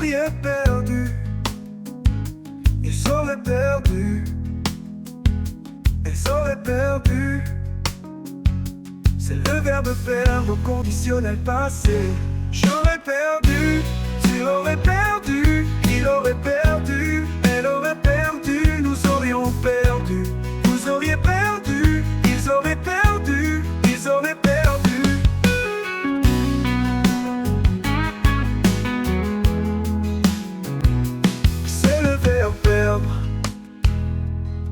auriez perdu. Ils auraient perdu. Elles auraient perdu. C'est le verbe perdre au conditionnel passé. J'aurais perdu, tu aurais perdu, il aurait perdu, elle aurait perdu, nous aurions perdu, vous auriez perdu, ils auraient perdu, ils auraient perdu. C'est le verbe perdre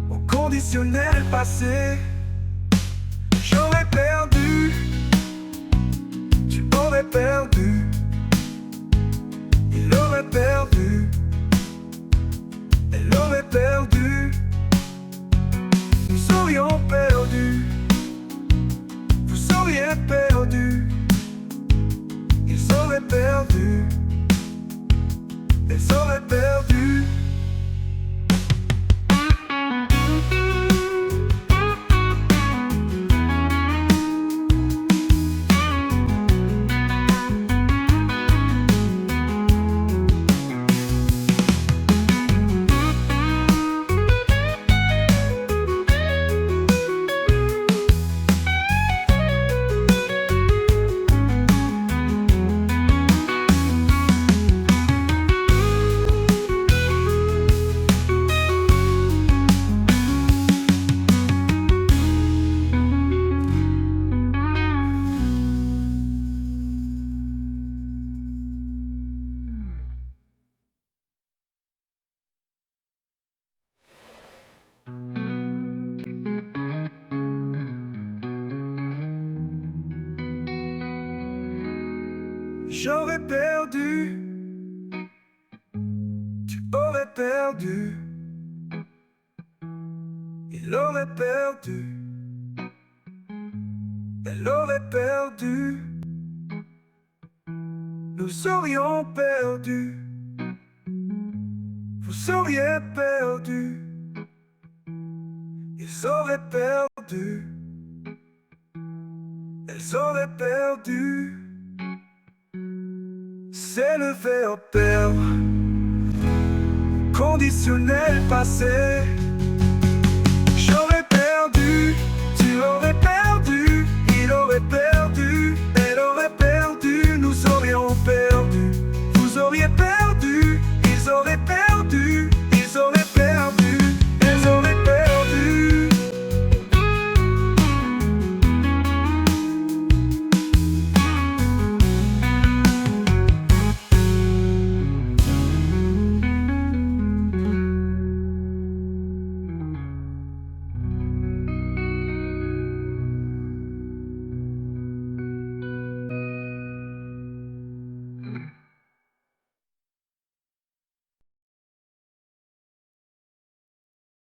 au conditionnel passé. J'aurais perdu, tu aurais perdu, il aurait perdu, elle aurait perdu, nous aurions perdu, vous auriez perdu, ils auraient perdu, elles auraient perdu. J'aurais perdu, tu aurais perdu, il aurait perdu, elle aurait perdu, nous aurions perdu, vous auriez perdu, ils auraient perdu, elles auraient perdu. C'est le verbe perdre, conditionnel passé.